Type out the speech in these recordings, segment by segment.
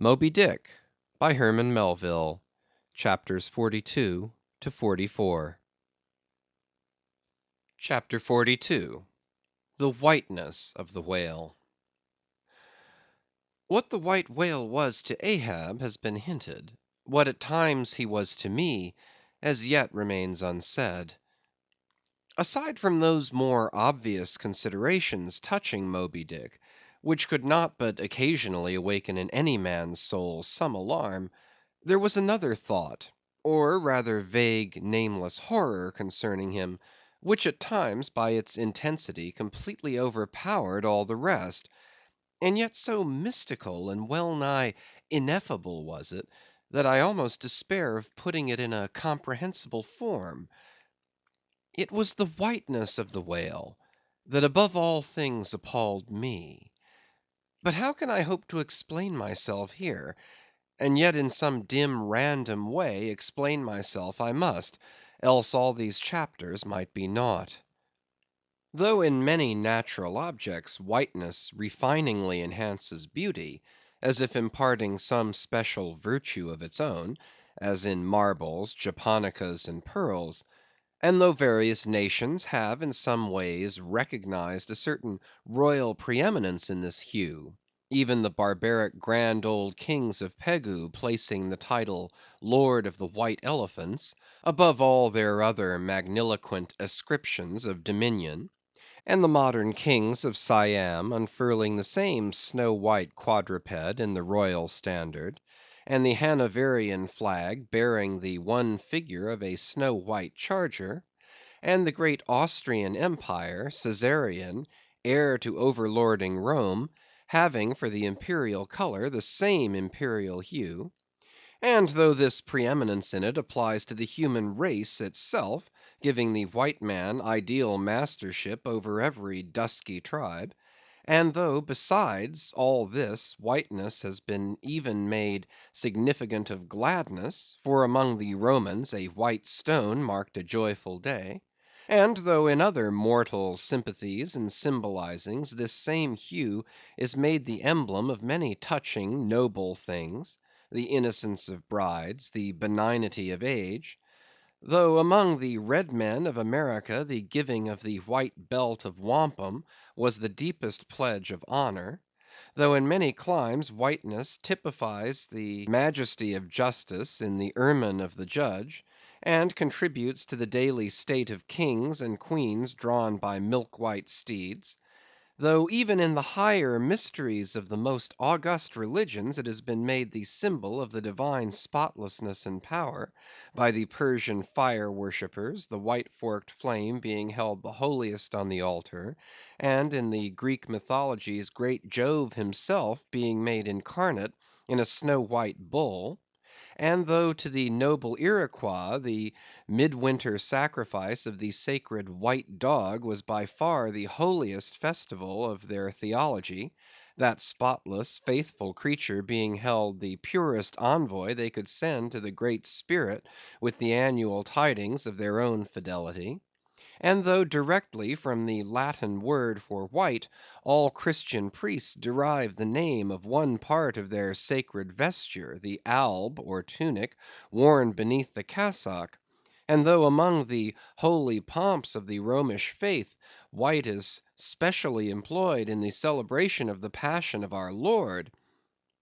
Moby-Dick, by Herman Melville, chapters 42 to 44. CHAPTER 42. The Whiteness of the Whale. What the white whale was to Ahab has been hinted; what at times he was to me, as yet remains unsaid. Aside from those more obvious considerations touching Moby-Dick, which could not but occasionally awaken in any man's soul some alarm, there was another thought, or rather vague, nameless horror concerning him, which at times by its intensity completely overpowered all the rest; and yet so mystical and well nigh ineffable was it, that I almost despair of putting it in a comprehensible form. It was the whiteness of the whale that above all things appalled me. But how can I hope to explain myself here? And yet in some dim random way explain myself I must, else all these chapters might be naught. Though in many natural objects whiteness refiningly enhances beauty, as if imparting some special virtue of its own, as in marbles, japonicas, and pearls; and though various nations have in some ways recognized a certain royal preeminence in this hue, even the barbaric grand old kings of Pegu placing the title Lord of the White Elephants above all their other magniloquent ascriptions of dominion, and the modern kings of Siam unfurling the same snow-white quadruped in the royal standard, and the Hanoverian flag bearing the one figure of a snow-white charger, and the great Austrian empire, Caesarian, heir to overlording Rome, having for the imperial color the same imperial hue; and though this preeminence in it applies to the human race itself, giving the white man ideal mastership over every dusky tribe; and though, besides all this, whiteness has been even made significant of gladness, for among the Romans a white stone marked a joyful day; and though in other mortal sympathies and symbolizings this same hue is made the emblem of many touching, noble things, the innocence of brides, the benignity of age; though among the red men of America the giving of the white belt of wampum was the deepest pledge of honor; though in many climes whiteness typifies the majesty of justice in the ermine of the judge, and contributes to the daily state of kings and queens drawn by milk-white steeds; though even in the higher mysteries of the most august religions it has been made the symbol of the divine spotlessness and power, by the Persian fire worshippers, the white forked flame being held the holiest on the altar, and in the Greek mythologies great Jove himself being made incarnate in a snow-white bull; and though to the noble Iroquois the midwinter sacrifice of the sacred white dog was by far the holiest festival of their theology, that spotless, faithful creature being held the purest envoy they could send to the Great Spirit with the annual tidings of their own fidelity; and though directly from the Latin word for white, all Christian priests derived the name of one part of their sacred vesture, the alb or tunic worn beneath the cassock; and though among the holy pomps of the Romish faith, white is specially employed in the celebration of the passion of our Lord;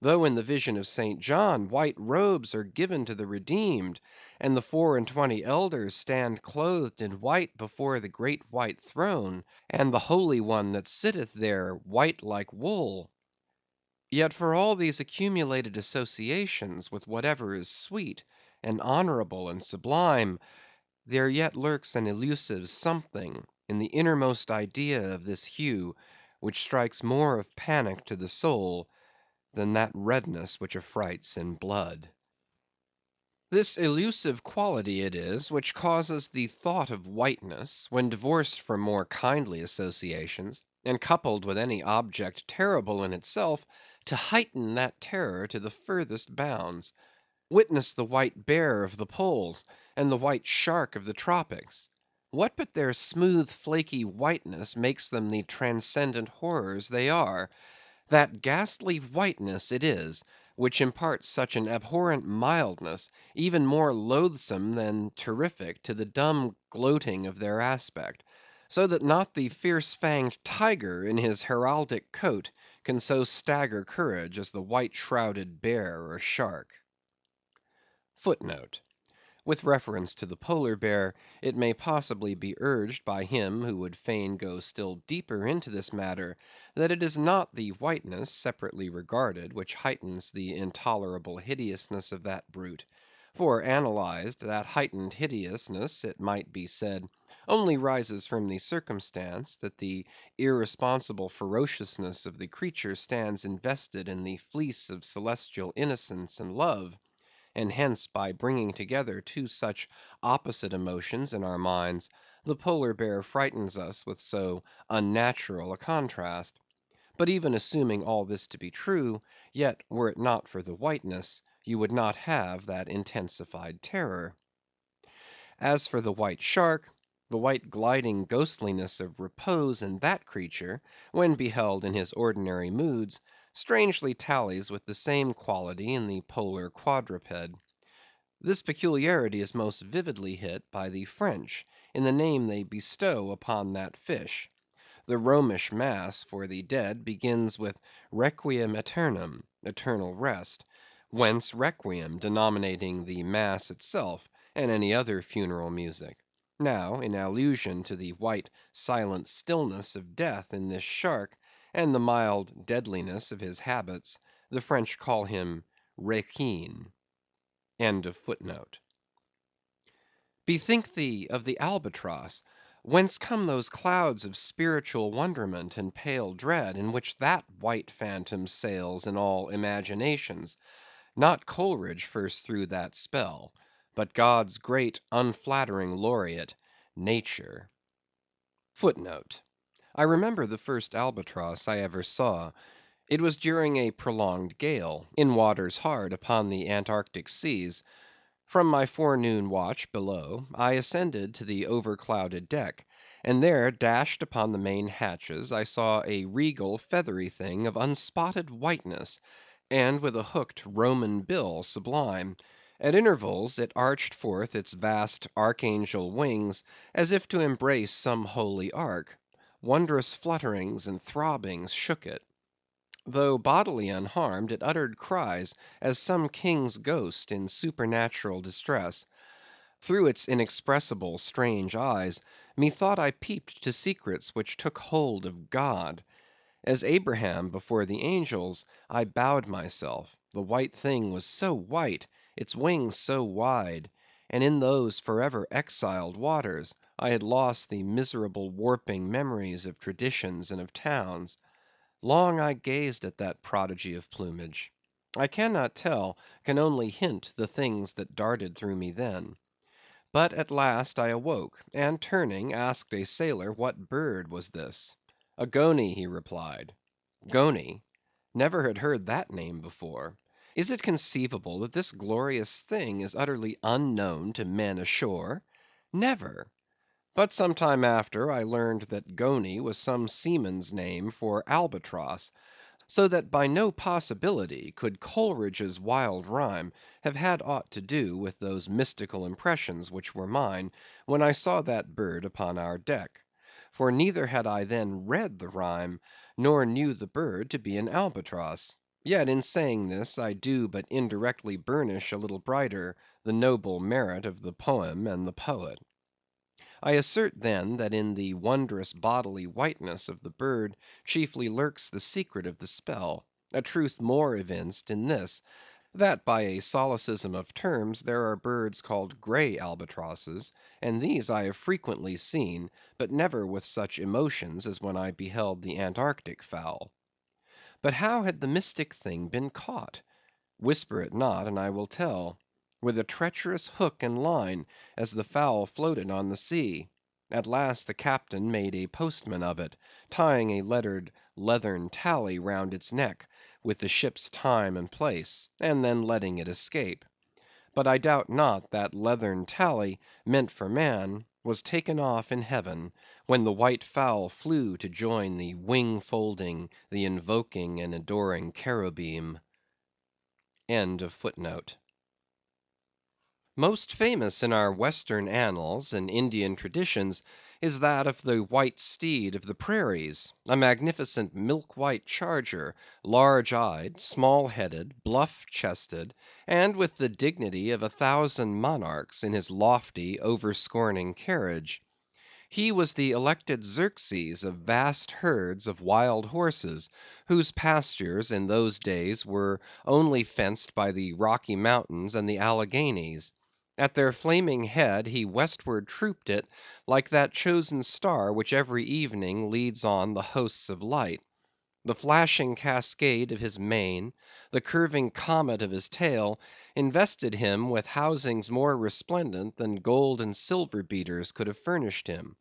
though in the vision of St. John white robes are given to the redeemed, and the 24 elders stand clothed in white before the great white throne, and the Holy One that sitteth there white like wool; yet for all these accumulated associations with whatever is sweet, and honorable, and sublime, there yet lurks an elusive something in the innermost idea of this hue, which strikes more of panic to the soul than that redness which affrights in blood. This elusive quality it is which causes the thought of whiteness, when divorced from more kindly associations, and coupled with any object terrible in itself, to heighten that terror to the furthest bounds. Witness the white bear of the poles, and the white shark of the tropics. What but their smooth flaky whiteness makes them the transcendent horrors they are? That ghastly whiteness it is which imparts such an abhorrent mildness, even more loathsome than terrific, to the dumb gloating of their aspect; so that not the fierce‐fanged tiger in his heraldic coat can so stagger courage as the white‐shrouded bear or shark. With reference to the polar bear, it may possibly be urged by him who would fain go still deeper into this matter, that it is not the whiteness, separately regarded, which heightens the intolerable hideousness of that brute; for, analyzed, that heightened hideousness, it might be said, only rises from the circumstance that the irresponsible ferociousness of the creature stands invested in the fleece of celestial innocence and love; and hence, by bringing together two such opposite emotions in our minds, the polar bear frightens us with so unnatural a contrast. But even assuming all this to be true, yet were it not for the whiteness, you would not have that intensified terror. As for the white shark, the white gliding ghostliness of repose in that creature, when beheld in his ordinary moods, strangely tallies with the same quality in the polar quadruped. This peculiarity is most vividly hit by the French, in the name they bestow upon that fish. The Romish mass for the dead begins with requiem aeternam, eternal rest; whence requiem denominating the mass itself, and any other funeral music. Now, in allusion to the white silent stillness of death in this shark, and the mild deadliness of his habits, the French call him requin. Bethink thee of the albatross; whence come those clouds of spiritual wonderment and pale dread, in which that white phantom sails in all imaginations? Not Coleridge first threw that spell, but God's great unflattering laureate, Nature. I remember the first albatross I ever saw. It was during a prolonged gale, in waters hard upon the Antarctic seas. From my forenoon watch below, I ascended to the overclouded deck, and there, dashed upon the main hatches, I saw a regal feathery thing of unspotted whiteness, and with a hooked Roman bill sublime. At intervals it arched forth its vast archangel wings, as if to embrace some holy ark. Wondrous flutterings and throbbings shook it. Though bodily unharmed, it uttered cries as some king's ghost in supernatural distress. Through its inexpressible strange eyes, methought I peeped to secrets which took hold of God. As Abraham before the angels, I bowed myself; the white thing was so white, its wings so wide; and in those forever exiled waters, I had lost the miserable warping memories of traditions and of towns. Long I gazed at that prodigy of plumage. I cannot tell, can only hint the things that darted through me then. But at last I awoke, and turning, asked a sailor what bird was this. A goney, he replied. Goney? Never had heard that name before. Is it conceivable that this glorious thing is utterly unknown to men ashore? Never. But some time after I learned that goney was some seaman's name for albatross; so that by no possibility could Coleridge's wild rhyme have had aught to do with those mystical impressions which were mine, when I saw that bird upon our deck. For neither had I then read the rhyme, nor knew the bird to be an albatross. Yet in saying this, I do but indirectly burnish a little brighter the noble merit of the poem and the poet. I assert then that in the wondrous bodily whiteness of the bird chiefly lurks the secret of the spell; a truth more evinced in this, that by a solecism of terms there are birds called grey albatrosses, and these I have frequently seen, but never with such emotions as when I beheld the Antarctic fowl. But how had the mystic thing been caught? Whisper it not, and I will tell. With a treacherous hook and line, as the fowl floated on the sea. At last the captain made a postman of it, tying a lettered leathern tally round its neck, with the ship's time and place, and then letting it escape. But I doubt not that leathern tally, meant for man, was taken off in heaven, when the white fowl flew to join the wing folding, the invoking and adoring cherubim. Most famous in our Western annals and Indian traditions is that of the white steed of the prairies, a magnificent milk‐white charger, large‐eyed, small‐headed, bluff‐chested, and with the dignity of 1,000 monarchs in his lofty, over‐scorning carriage. He was the elected Xerxes of vast herds of wild horses, whose pastures in those days were only fenced by the Rocky Mountains and the Alleghanies. At their flaming head he westward trooped it, like that chosen star which every evening leads on the hosts of light. The flashing cascade of his mane, the curving comet of his tail, invested him with housings more resplendent than gold and silver beaters could have furnished him.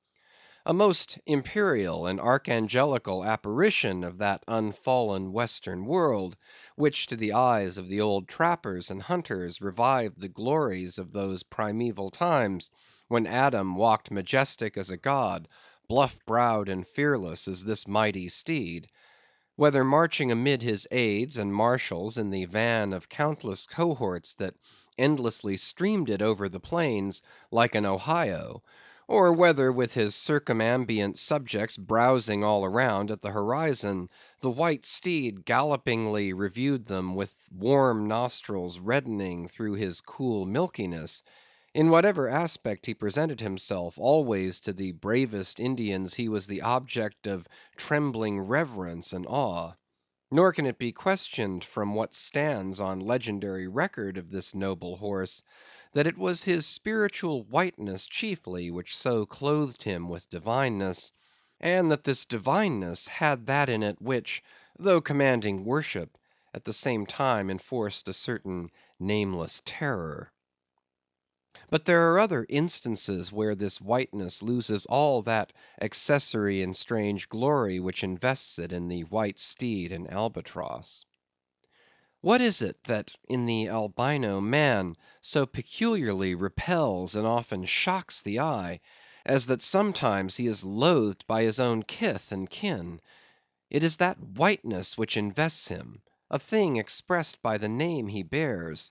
A most imperial and archangelical apparition of that unfallen western world, which to the eyes of the old trappers and hunters revived the glories of those primeval times, when Adam walked majestic as a god, bluff-browed and fearless as this mighty steed. Whether marching amid his aides and marshals in the van of countless cohorts that endlessly streamed it over the plains like an Ohio, or whether with his circumambient subjects browsing all around at the horizon, the white steed gallopingly reviewed them with warm nostrils reddening through his cool milkiness; in whatever aspect he presented himself, always to the bravest Indians he was the object of trembling reverence and awe. Nor can it be questioned from what stands on legendary record of this noble horse, that it was his spiritual whiteness chiefly which so clothed him with divineness, and that this divineness had that in it which, though commanding worship, at the same time enforced a certain nameless terror. But there are other instances where this whiteness loses all that accessory and strange glory which invests it in the white steed and albatross. What is it that in the albino man so peculiarly repels and often shocks the eye, as that sometimes he is loathed by his own kith and kin? It is that whiteness which invests him, a thing expressed by the name he bears.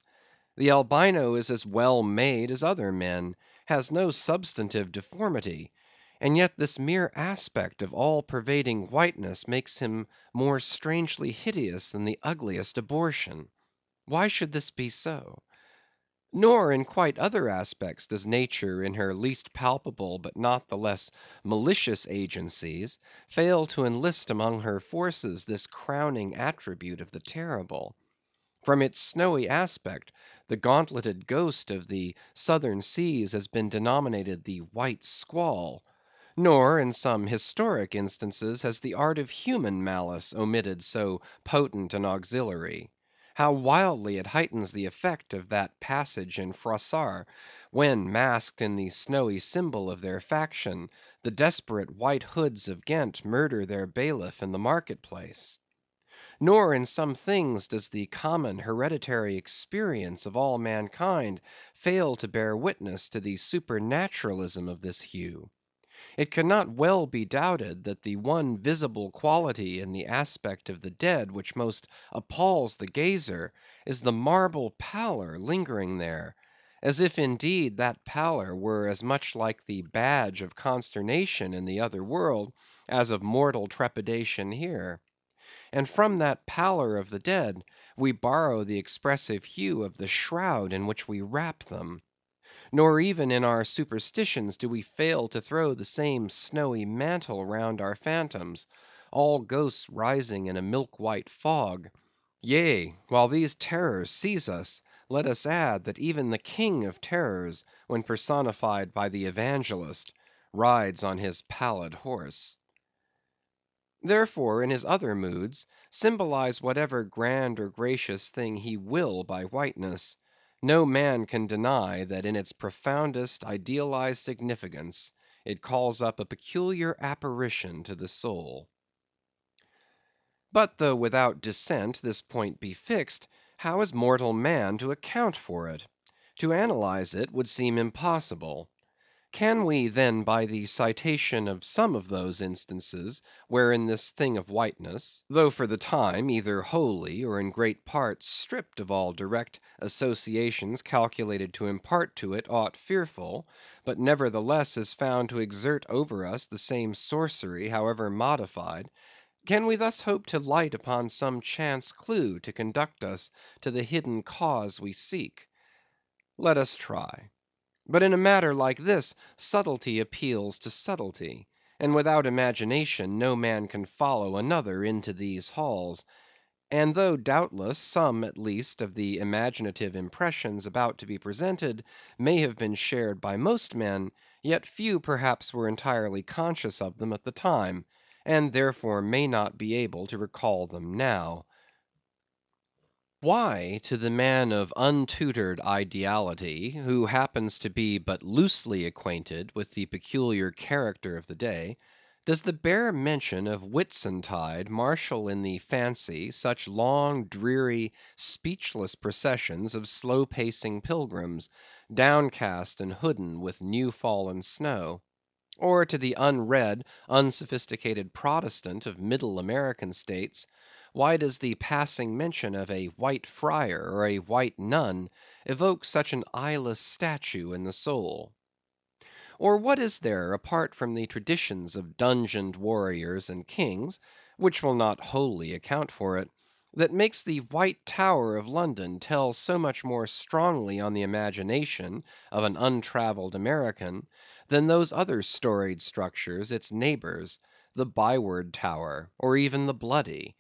The albino is as well made as other men, has no substantive deformity, and yet this mere aspect of all‐pervading whiteness makes him more strangely hideous than the ugliest abortion. Why should this be so? Nor in quite other aspects does nature in her least palpable but not the less malicious agencies fail to enlist among her forces this crowning attribute of the terrible. From its snowy aspect, the gauntleted ghost of the southern seas has been denominated the white squall; nor in some historic instances has the art of human malice omitted so potent an auxiliary. How wildly it heightens the effect of that passage in Froissart, when, masked in the snowy symbol of their faction, the desperate White Hoods of Ghent murder their bailiff in the market‐place. Nor in some things does the common hereditary experience of all mankind fail to bear witness to the supernaturalism of this hue. It cannot well be doubted that the one visible quality in the aspect of the dead which most appalls the gazer, is the marble pallor lingering there, as if indeed that pallor were as much like the badge of consternation in the other world, as of mortal trepidation here. And from that pallor of the dead, we borrow the expressive hue of the shroud in which we wrap them. Nor even in our superstitions do we fail to throw the same snowy mantle round our phantoms, all ghosts rising in a milk‐white fog. Yea, while these terrors seize us, let us add that even the king of terrors, when personified by the evangelist, rides on his pallid horse. Therefore, in his other moods, symbolize whatever grand or gracious thing he will by whiteness, no man can deny that in its profoundest idealized significance it calls up a peculiar apparition to the soul. But though without dissent this point be fixed, how is mortal man to account for it? To analyze it would seem impossible. Can we then by the citation of some of those instances, wherein this thing of whiteness, though for the time either wholly or in great part stripped of all direct associations calculated to impart to it aught fearful, but nevertheless is found to exert over us the same sorcery, however modified; can we thus hope to light upon some chance clue to conduct us to the hidden cause we seek? Let us try. But in a matter like this, subtlety appeals to subtlety; and without imagination no man can follow another into these halls. And though doubtless some at least of the imaginative impressions about to be presented may have been shared by most men, yet few perhaps were entirely conscious of them at the time, and therefore may not be able to recall them now. Why, to the man of untutored ideality, who happens to be but loosely acquainted with the peculiar character of the day, does the bare mention of Whitsuntide marshal in the fancy such long, dreary, speechless processions of slow‐pacing pilgrims, downcast and hooded with new fallen snow? Or to the unread, unsophisticated Protestant of middle American states, why does the passing mention of a white friar or a white nun evoke such an eyeless statue in the soul? Or what is there, apart from the traditions of dungeoned warriors and kings, which will not wholly account for it, that makes the White Tower of London tell so much more strongly on the imagination of an untravelled American, than those other storied structures its neighbors, the Byward Tower, or even the Bloody?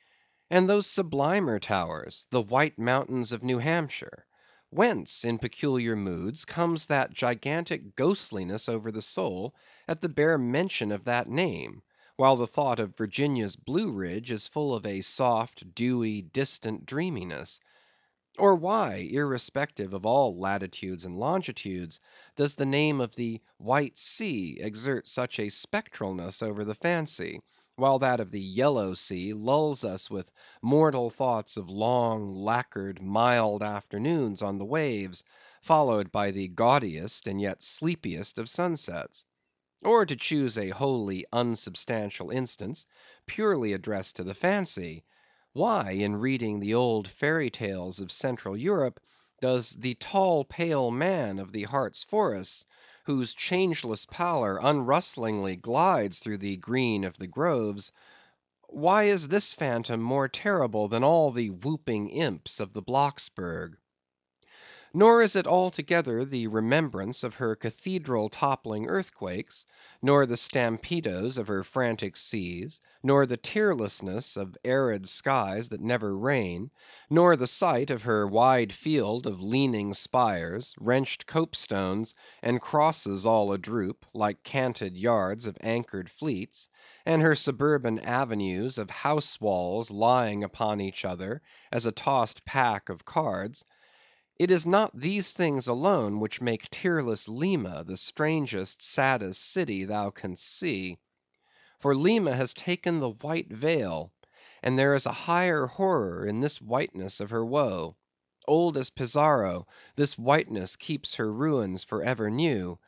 And those sublimer towers, the White Mountains of New Hampshire? Whence, in peculiar moods, comes that gigantic ghostliness over the soul at the bare mention of that name, while the thought of Virginia's Blue Ridge is full of a soft, dewy, distant dreaminess? Or why, irrespective of all latitudes and longitudes, does the name of the White Sea exert such a spectralness over the fancy, while that of the Yellow Sea lulls us with mortal thoughts of long, lacquered, mild afternoons on the waves, followed by the gaudiest and yet sleepiest of sunsets? Or to choose a wholly unsubstantial instance, purely addressed to the fancy, why, in reading the old fairy tales of Central Europe, does the tall pale man of the Hartz forests, whose changeless pallor unrustlingly glides through the green of the groves, why is this phantom more terrible than all the whooping imps of the Blocksberg? Nor is it altogether the remembrance of her cathedral toppling earthquakes, nor the stampedos of her frantic seas, nor the tearlessness of arid skies that never rain, nor the sight of her wide field of leaning spires, wrenched copestones, and crosses all adroop, like canted yards of anchored fleets, and her suburban avenues of house walls lying upon each other as a tossed pack of cards. It is not these things alone which make tearless Lima the strangest, saddest city thou canst see. For Lima has taken the white veil, and there is a higher horror in this whiteness of her woe. Old as Pizarro, this whiteness keeps her ruins for ever new;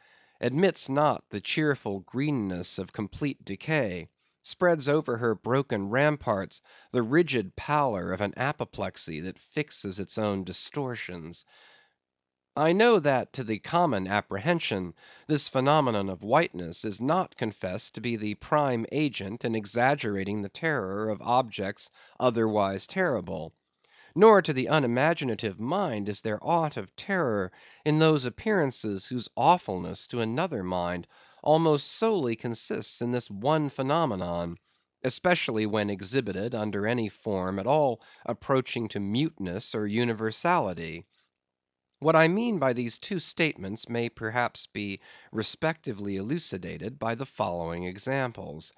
admits not the cheerful greenness of complete decay; spreads over her broken ramparts the rigid pallor of an apoplexy that fixes its own distortions. I know that to the common apprehension, this phenomenon of whiteness is not confessed to be the prime agent in exaggerating the terror of objects otherwise terrible. Nor to the unimaginative mind is there aught of terror in those appearances whose awfulness to another mind almost solely consists in this one phenomenon, especially when exhibited under any form at all approaching to muteness or universality. What I mean by these two statements may perhaps be respectively elucidated by the following examples.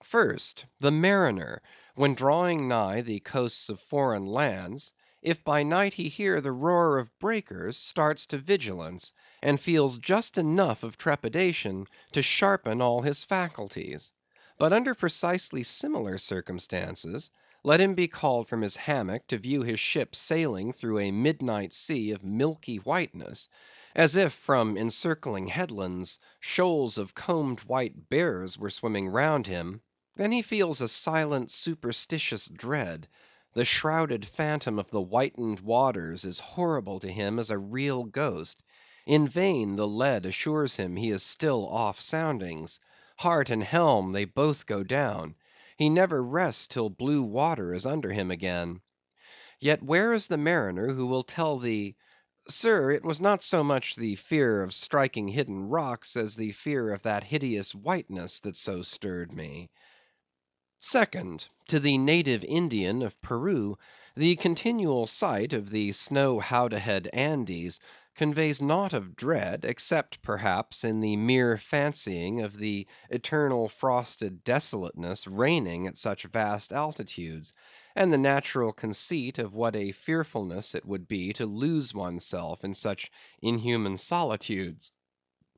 First, the mariner, when drawing nigh the coasts of foreign lands, if by night he hear the roar of breakers, starts to vigilance, and feels just enough of trepidation to sharpen all his faculties. But under precisely similar circumstances, let him be called from his hammock to view his ship sailing through a midnight sea of milky whiteness, as if from encircling headlands shoals of combed white bears were swimming round him, then he feels a silent superstitious dread. The shrouded phantom of the whitened waters is horrible to him as a real ghost. In vain the lead assures him he is still off soundings. Heart and helm they both go down. He never rests till blue water is under him again. Yet where is the mariner who will tell thee, Sir, it was not so much the fear of striking hidden rocks as the fear of that hideous whiteness that so stirred me? Second, to the native Indian of Peru, the continual sight of the snow howdahed Andes conveys naught of dread, except perhaps in the mere fancying of the eternal frosted desolateness reigning at such vast altitudes, and the natural conceit of what a fearfulness it would be to lose oneself in such inhuman solitudes.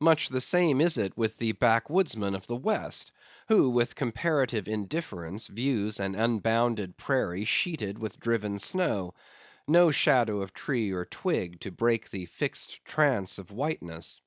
Much the same is it with the backwoodsman of the West, who with comparative indifference views an unbounded prairie sheeted with driven snow, no shadow of tree or twig to break the fixed trance of whiteness.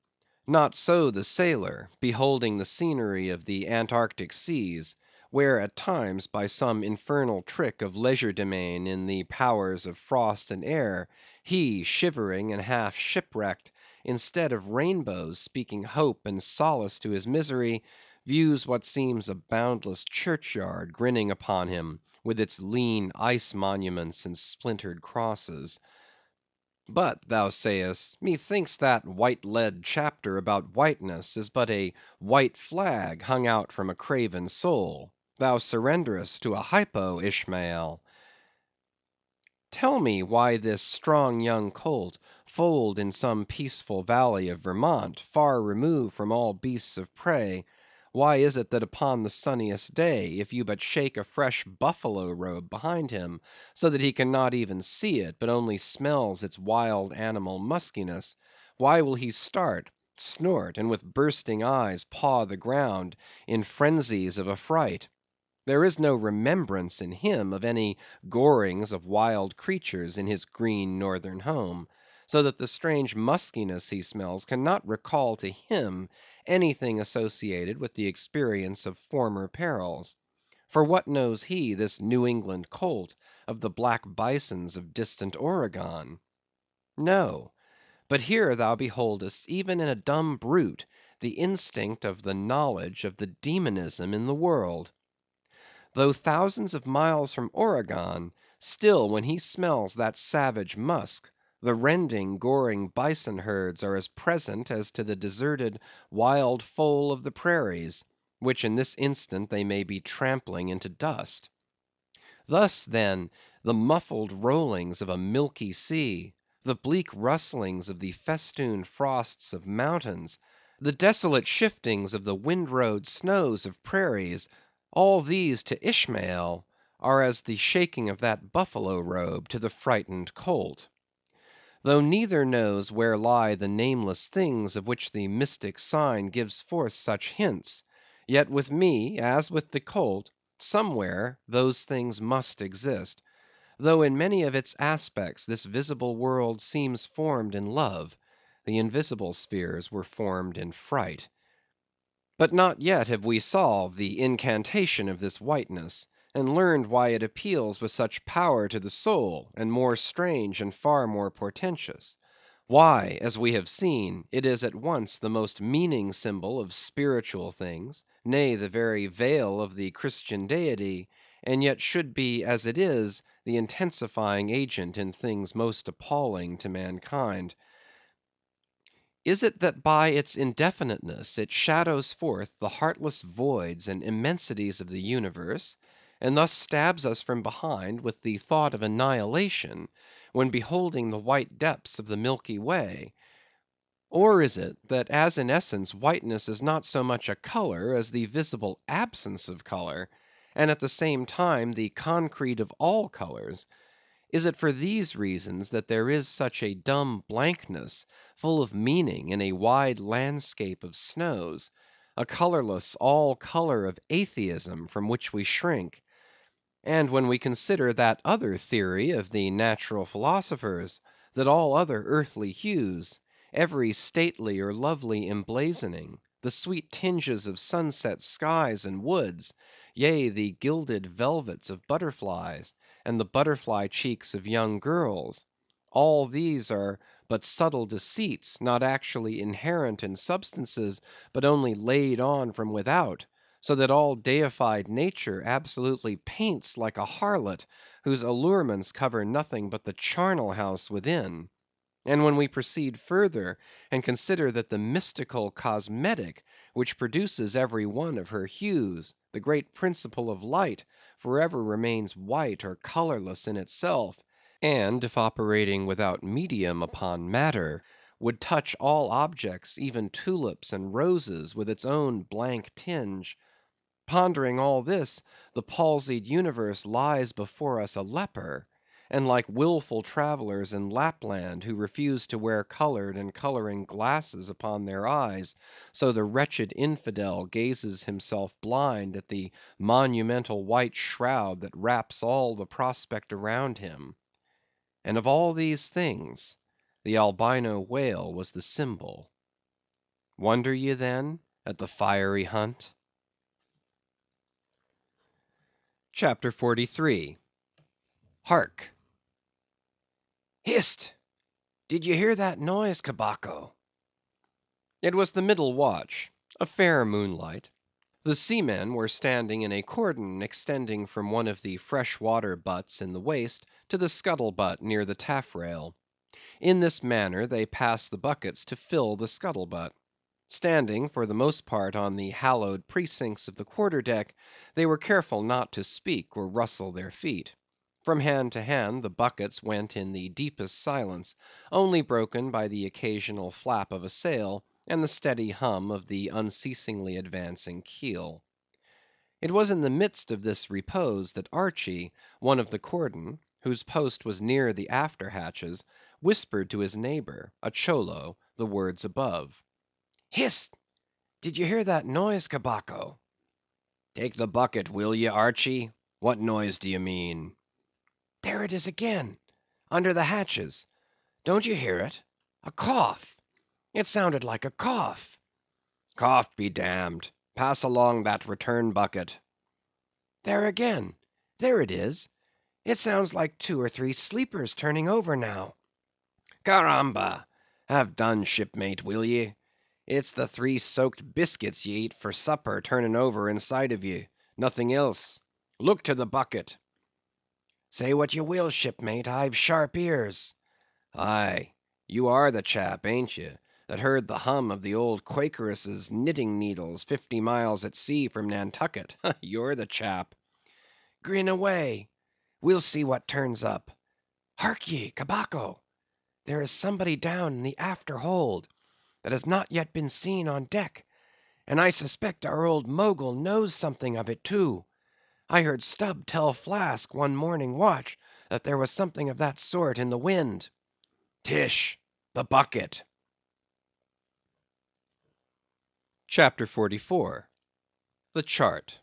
Not so the sailor, beholding the scenery of the Antarctic seas, where at times by some infernal trick of legerdemain in the powers of frost and air, he, shivering and half shipwrecked, instead of rainbows speaking hope and solace to his misery, views what seems a boundless churchyard grinning upon him, with its lean ice monuments and splintered crosses. But, thou sayest, methinks that white lead chapter about whiteness is but a white flag hung out from a craven soul. Thou surrenderest to a hypo, Ishmael. Tell me why this strong young colt, foaled in some peaceful valley of Vermont, far removed from all beasts of prey, why is it that upon the sunniest day, if you but shake a fresh buffalo robe behind him, so that he cannot even see it, but only smells its wild animal muskiness, why will he start, snort, and with bursting eyes paw the ground, in frenzies of affright? There is no remembrance in him of any gorings of wild creatures in his green northern home, so that the strange muskiness he smells cannot recall to him anything associated with the experience of former perils. For what knows he, this New England colt, of the black bisons of distant Oregon? No; but here thou beholdest, even in a dumb brute, the instinct of the knowledge of the demonism in the world. Though thousands of miles from Oregon, still when he smells that savage musk, the rending, goring bison herds are as present as to the deserted wild foal of the prairies, which in this instant they may be trampling into dust. Thus, then, the muffled rollings of a milky sea, the bleak rustlings of the festooned frosts of mountains, the desolate shiftings of the windrowed snows of prairies, all these to Ishmael are as the shaking of that buffalo robe to the frightened colt. Though neither knows where lie the nameless things of which the mystic sign gives forth such hints, yet with me, as with the colt, somewhere those things must exist, though in many of its aspects this visible world seems formed in love, the invisible spheres were formed in fright. But not yet have we solved the incantation of this whiteness, and learned why it appeals with such power to the soul, and more strange and far more portentous; why, as we have seen, it is at once the most meaning symbol of spiritual things, nay, the very veil of the Christian deity, and yet should be, as it is, the intensifying agent in things most appalling to mankind. Is it that by its indefiniteness it shadows forth the heartless voids and immensities of the universe, and thus stabs us from behind with the thought of annihilation, when beholding the white depths of the Milky Way? Or is it, that as in essence whiteness is not so much a color as the visible absence of color, and at the same time the concrete of all colors? Is it for these reasons that there is such a dumb blankness, full of meaning, in a wide landscape of snows; a colorless all color of atheism from which we shrink? And when we consider that other theory of the natural philosophers, that all other earthly hues, every stately or lovely emblazoning, the sweet tinges of sunset skies and woods, yea, the gilded velvets of butterflies, and the butterfly cheeks of young girls, all these are but subtle deceits, not actually inherent in substances, but only laid on from without, so that all deified nature absolutely paints like a harlot, whose allurements cover nothing but the charnel house within. And when we proceed further, and consider that the mystical cosmetic, which produces every one of her hues, the great principle of light, forever remains white or colorless in itself, and if operating without medium upon matter, would touch all objects, even tulips and roses, with its own blank tinge; pondering all this, the palsied universe lies before us a leper; and like willful travellers in Lapland, who refuse to wear colored and coloring glasses upon their eyes, so the wretched infidel gazes himself blind at the monumental white shroud that wraps all the prospect around him. And of all these things, the albino whale was the symbol. Wonder ye then at the fiery hunt? CHAPTER 43. Hark! Hist! Did you hear that noise, Cabaco? It was the middle watch, a fair moonlight. The seamen were standing in a cordon extending from one of the fresh water butts in the waist to the scuttle butt near the taffrail. In this manner they passed the buckets to fill the scuttle butt. Standing for the most part on the hallowed precincts of the quarter deck, they were careful not to speak or rustle their feet. From hand to hand the buckets went in the deepest silence, only broken by the occasional flap of a sail, and the steady hum of the unceasingly advancing keel. It was in the midst of this repose that Archy, one of the cordon, whose post was near the after hatches, whispered to his neighbor, a Cholo, the words above. Hist! Did you hear that noise, Cabaco? Take the bucket, will ye, Archy? What noise do you mean? There it is again, under the hatches. Don't you hear it? A cough. It sounded like a cough. Cough be damned. Pass along that return bucket. There again. There it is. It sounds like 2 or 3 sleepers turning over now. Caramba! Have done, shipmate, will ye? It's the 3 soaked biscuits ye eat for supper turning over inside of ye, nothing else. Look to the bucket. Say what you will, shipmate, I've sharp ears. Aye, you are the chap, ain't you, that heard the hum of the old Quakeress's knitting needles 50 miles at sea from Nantucket? You're the chap. Grin away. We'll see what turns up. Hark ye, Cabaco. There is somebody down in the after hold that has not yet been seen on deck, and I suspect our old Mogul knows something of it too. I heard Stubb tell Flask one morning watch that there was something of that sort in the wind. Tish, the bucket. CHAPTER 44. The Chart.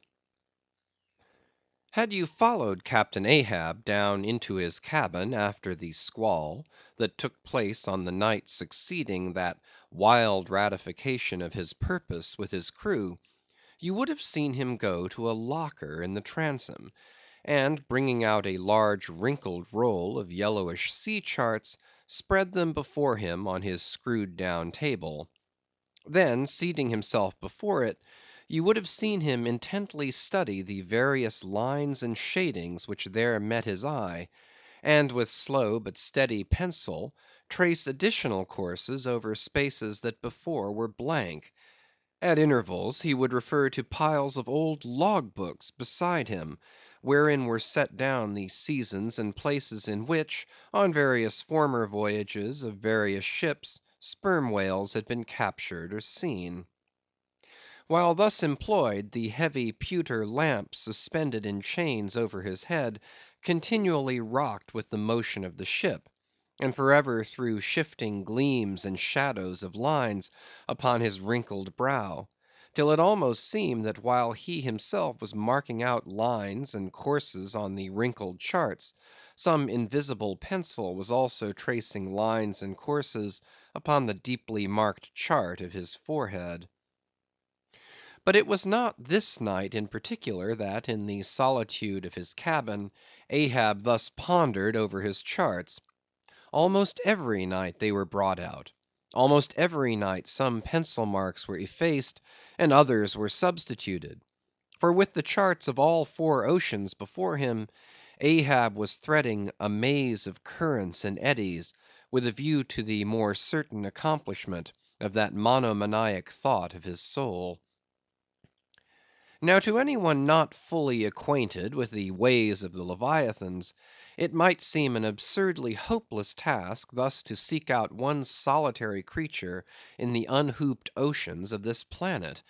Had you followed Captain Ahab down into his cabin after the squall that took place on the night succeeding that wild ratification of his purpose with his crew, you would have seen him go to a locker in the transom, and bringing out a large wrinkled roll of yellowish sea charts, spread them before him on his screwed down table. Then seating himself before it, you would have seen him intently study the various lines and shadings which there met his eye, and with slow but steady pencil trace additional courses over spaces that before were blank. At intervals he would refer to piles of old log books beside him, wherein were set down the seasons and places in which, on various former voyages of various ships, sperm whales had been captured or seen. While thus employed, the heavy pewter lamp suspended in chains over his head continually rocked with the motion of the ship, and forever threw shifting gleams and shadows of lines upon his wrinkled brow, till it almost seemed that while he himself was marking out lines and courses on the wrinkled charts, some invisible pencil was also tracing lines and courses upon the deeply marked chart of his forehead. But it was not this night in particular that, in the solitude of his cabin, Ahab thus pondered over his charts. Almost every night they were brought out. Almost every night some pencil marks were effaced, and others were substituted. For with the charts of all four oceans before him, Ahab was threading a maze of currents and eddies, with a view to the more certain accomplishment of that monomaniac thought of his soul. Now to any one not fully acquainted with the ways of the Leviathans, it might seem an absurdly hopeless task thus to seek out one solitary creature in the unhooped oceans of this planet.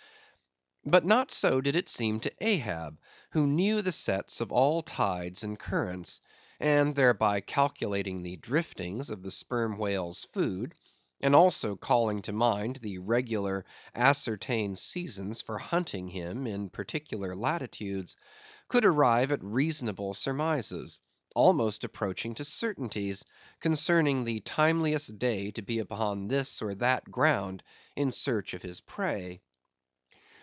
But not so did it seem to Ahab, who knew the sets of all tides and currents, and thereby calculating the driftings of the sperm whale's food, and also calling to mind the regular ascertained seasons for hunting him in particular latitudes, could arrive at reasonable surmises, almost approaching to certainties, concerning the timeliest day to be upon this or that ground in search of his prey.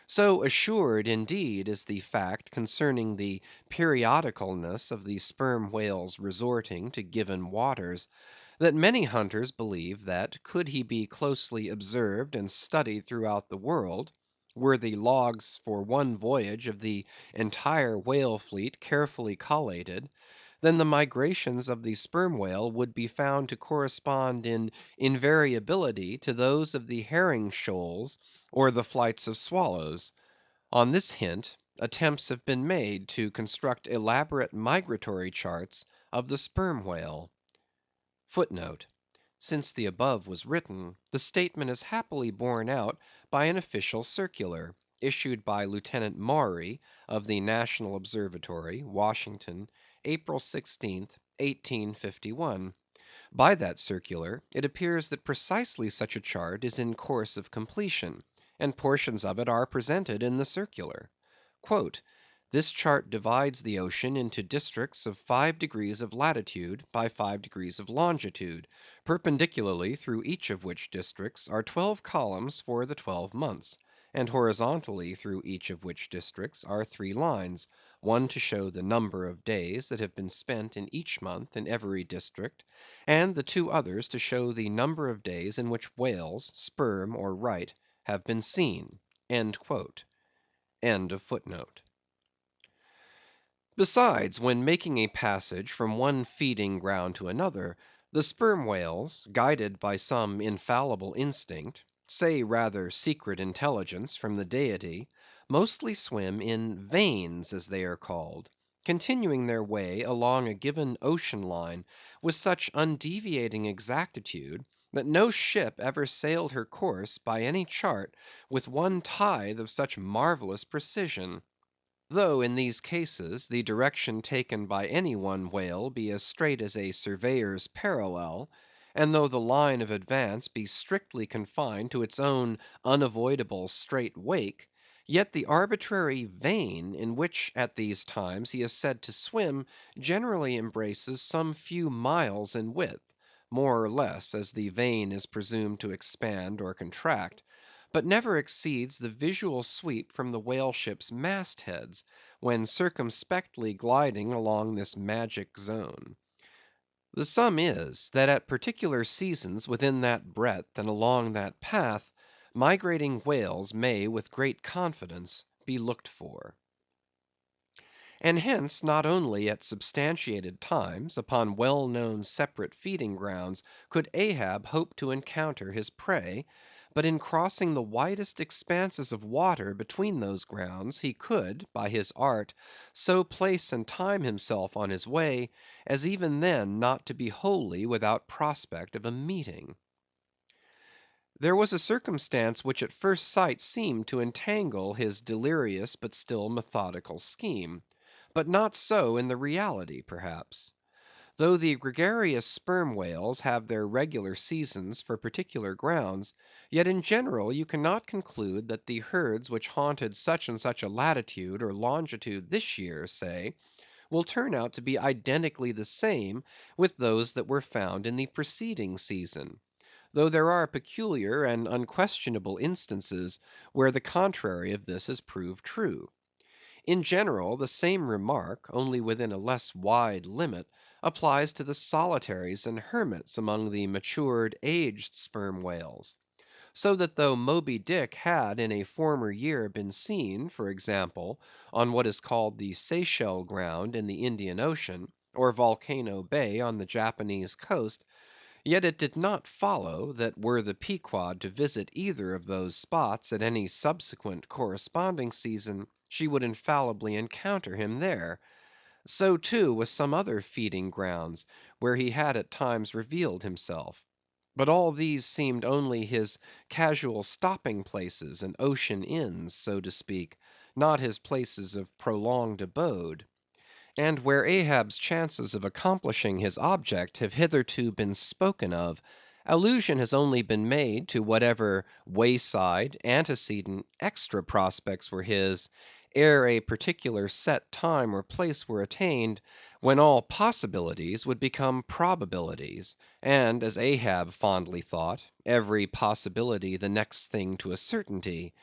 So assured, indeed, is the fact concerning the periodicalness of the sperm whale's resorting to given waters, that many hunters believe that could he be closely observed and studied throughout the world, were the logs for one voyage of the entire whale fleet carefully collated, then the migrations of the sperm whale would be found to correspond in invariability to those of the herring shoals or the flights of swallows. On this hint, attempts have been made to construct elaborate migratory charts of the sperm whale. Footnote: Since the above was written, the statement is happily borne out by an official circular, issued by Lieutenant Maury, of the National Observatory, Washington, April 16th, 1851. By that circular, it appears that precisely such a chart is in course of completion, and portions of it are presented in the circular. "This chart divides the ocean into districts of 5 degrees of latitude by 5 degrees of longitude, perpendicularly through each of which districts are 12 columns for the 12 months, and horizontally through each of which districts are 3 lines, one to show the number of days that have been spent in each month in every district, and the 2 others to show the number of days in which whales, sperm or right, have been seen." End of footnote. Besides, when making a passage from one feeding ground to another, the sperm whales, guided by some infallible instinct, say rather secret intelligence from the Deity, mostly swim in veins as they are called, continuing their way along a given ocean line with such undeviating exactitude, that no ship ever sailed her course by any chart with one tithe of such marvellous precision. Though in these cases the direction taken by any one whale be as straight as a surveyor's parallel, and though the line of advance be strictly confined to its own unavoidable straight wake, yet the arbitrary vein in which at these times he is said to swim generally embraces some few miles in width, more or less as the vein is presumed to expand or contract, but never exceeds the visual sweep from the whale ship's mast heads, when circumspectly gliding along this magic zone. The sum is, that at particular seasons within that breadth and along that path, migrating whales may with great confidence be looked for. And hence not only at substantiated times, upon well-known separate feeding grounds, could Ahab hope to encounter his prey, but in crossing the widest expanses of water between those grounds, he could, by his art, so place and time himself on his way, as even then not to be wholly without prospect of a meeting. There was a circumstance which at first sight seemed to entangle his delirious but still methodical scheme, but not so in the reality perhaps. Though the gregarious sperm whales have their regular seasons for particular grounds, yet in general you cannot conclude that the herds which haunted such and such a latitude or longitude this year, say, will turn out to be identically the same with those that were found in the preceding season, though there are peculiar and unquestionable instances where the contrary of this has proved true. In general, the same remark, only within a less wide limit, applies to the solitaries and hermits among the matured, aged sperm whales. So that though Moby-Dick had in a former year been seen, for example, on what is called the Seychelle ground in the Indian Ocean, or Volcano Bay on the Japanese coast, yet it did not follow, that were the Pequod to visit either of those spots at any subsequent corresponding season, she would infallibly encounter him there. So too with some other feeding grounds, where he had at times revealed himself. But all these seemed only his casual stopping places and ocean inns, so to speak, not his places of prolonged abode. And where Ahab's chances of accomplishing his object have hitherto been spoken of, allusion has only been made to whatever wayside, antecedent, extra prospects were his, ere a particular set time or place were attained, when all possibilities would become probabilities, and, as Ahab fondly thought, every possibility the next thing to a certainty.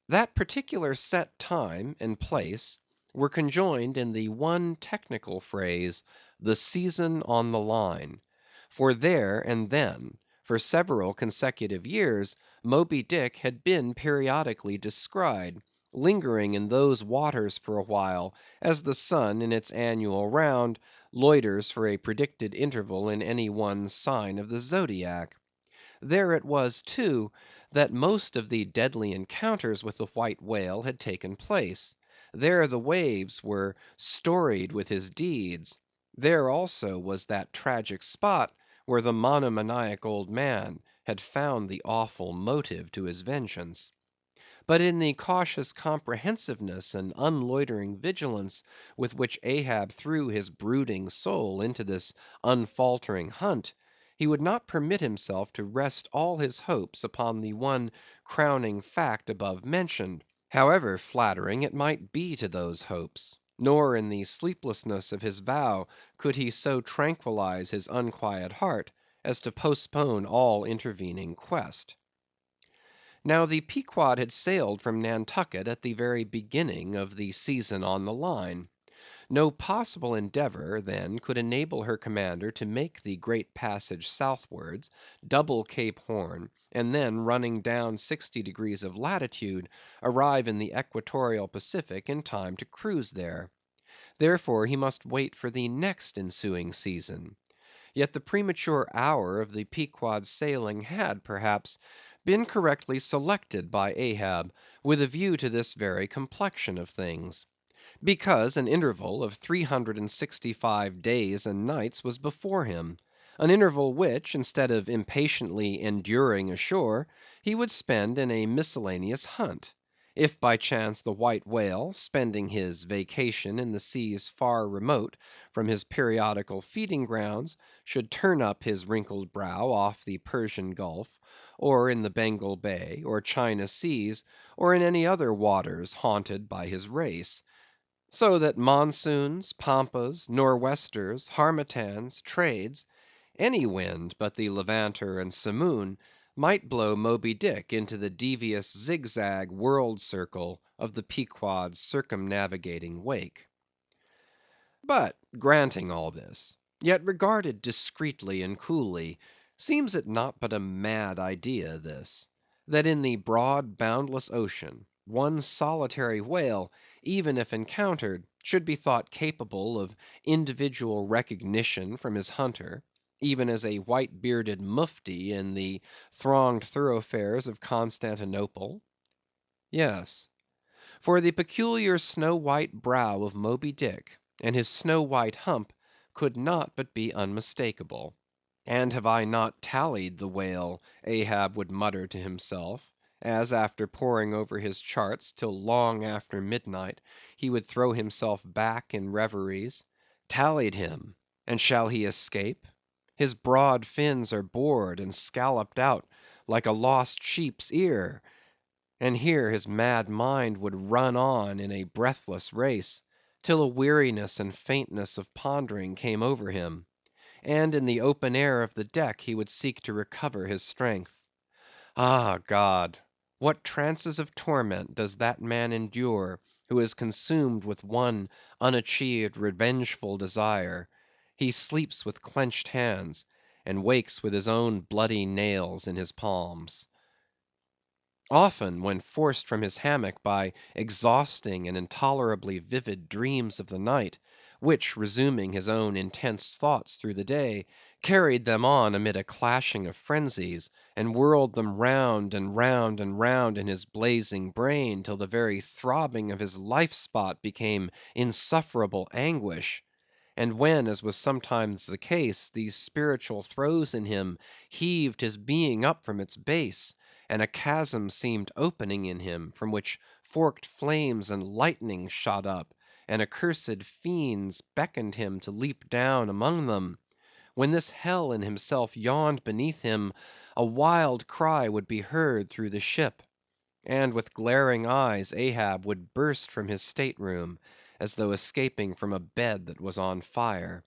That particular set time and place were conjoined in the one technical phrase, the season on the line. For there and then, for several consecutive years, Moby-Dick had been periodically descried, lingering in those waters for a while, as the sun in its annual round loiters for a predicted interval in any one sign of the zodiac. There it was, too, that most of the deadly encounters with the white whale had taken place. There the waves were storied with his deeds. There also was that tragic spot where the monomaniac old man had found the awful motive to his vengeance. But in the cautious comprehensiveness and unloitering vigilance with which Ahab threw his brooding soul into this unfaltering hunt, he would not permit himself to rest all his hopes upon the one crowning fact above mentioned, however flattering it might be to those hopes; nor in the sleeplessness of his vow could he so tranquillize his unquiet heart as to postpone all intervening quest. Now the Pequod had sailed from Nantucket at the very beginning of the season on the line. No possible endeavor, then, could enable her commander to make the great passage southwards, double Cape Horn, and then running down 60 degrees of latitude, arrive in the equatorial Pacific in time to cruise there. Therefore he must wait for the next ensuing season. Yet the premature hour of the Pequod's sailing had, perhaps, been correctly selected by Ahab with a view to this very complexion of things. Because an interval of 365 days and nights was before him; an interval which, instead of impatiently enduring ashore, he would spend in a miscellaneous hunt. If by chance the white whale, spending his vacation in the seas far remote from his periodical feeding grounds, should turn up his wrinkled brow off the Persian Gulf, or in the Bengal Bay, or China seas, or in any other waters haunted by his race. So that monsoons, pampas, nor'westers, harmattans, trades, any wind but the Levanter and Simoon, might blow Moby-Dick into the devious zigzag world circle of the Pequod's circumnavigating wake. But granting all this, yet regarded discreetly and coolly, seems it not but a mad idea this, that in the broad boundless ocean, one solitary whale, even if encountered, should be thought capable of individual recognition from his hunter, even as a white-bearded mufti in the thronged thoroughfares of Constantinople? Yes. For the peculiar snow-white brow of Moby-Dick, and his snow-white hump, could not but be unmistakable. And have I not tallied the whale, Ahab would mutter to himself, as after poring over his charts till long after midnight, he would throw himself back in reveries; tallied him, and shall he escape? His broad fins are bored and scalloped out like a lost sheep's ear. And here his mad mind would run on in a breathless race, till a weariness and faintness of pondering came over him, and in the open air of the deck he would seek to recover his strength. Ah, God! what trances of torment does that man endure who is consumed with one unachieved revengeful desire! He sleeps with clenched hands, and wakes with his own bloody nails in his palms. Often, when forced from his hammock by exhausting and intolerably vivid dreams of the night, which, resuming his own intense thoughts through the day, carried them on amid a clashing of frenzies, and whirled them round and round and round in his blazing brain, till the very throbbing of his life spot became insufferable anguish; and when, as was sometimes the case, these spiritual throes in him heaved his being up from its base, and a chasm seemed opening in him, from which forked flames and lightning shot up, and accursed fiends beckoned him to leap down among them; when this hell in himself yawned beneath him, a wild cry would be heard through the ship, and with glaring eyes Ahab would burst from his state room, as though escaping from a bed that was on fire.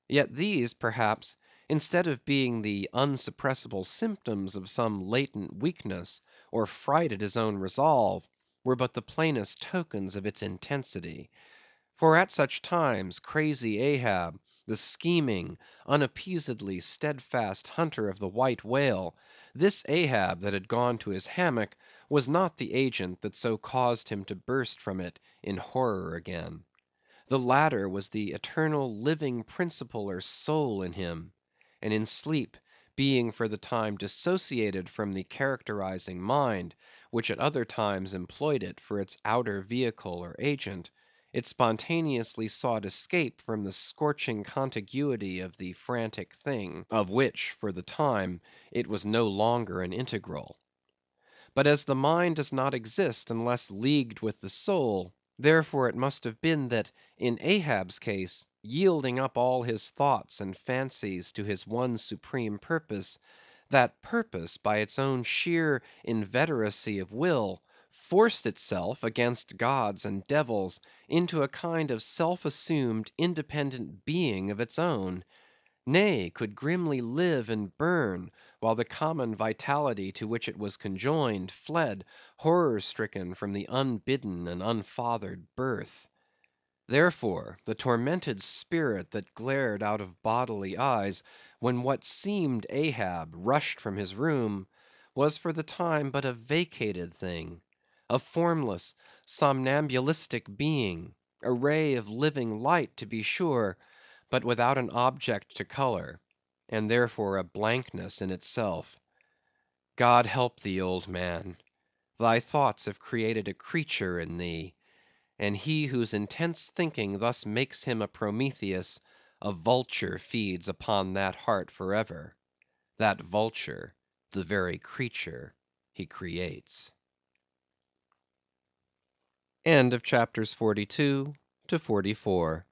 Yet these, perhaps, instead of being the unsuppressible symptoms of some latent weakness, or fright at his own resolve, were but the plainest tokens of its intensity. For at such times, crazy Ahab, the scheming, unappeasedly steadfast hunter of the white whale, this Ahab that had gone to his hammock, was not the agent that so caused him to burst from it in horror again. The latter was the eternal living principle or soul in him; and in sleep, being for the time dissociated from the characterizing mind, which at other times employed it for its outer vehicle or agent, it spontaneously sought escape from the scorching contiguity of the frantic thing, of which, for the time, it was no longer an integral. But as the mind does not exist unless leagued with the soul, therefore it must have been that, in Ahab's case, yielding up all his thoughts and fancies to his one supreme purpose, that purpose, by its own sheer inveteracy of will, forced itself, against gods and devils, into a kind of self‐assumed independent being of its own; nay, could grimly live and burn, while the common vitality to which it was conjoined, fled, horror‐stricken, from the unbidden and unfathered birth. Therefore, the tormented spirit that glared out of bodily eyes, when what seemed Ahab rushed from his room, was for the time but a vacated thing; a formless, somnambulistic being; a ray of living light, to be sure, but without an object to color, and therefore a blankness in itself. God help thee, old man! Thy thoughts have created a creature in thee; and he whose intense thinking thus makes him a Prometheus, a vulture feeds upon that heart for ever; that vulture, the very creature he creates. End of chapters 42 to 44.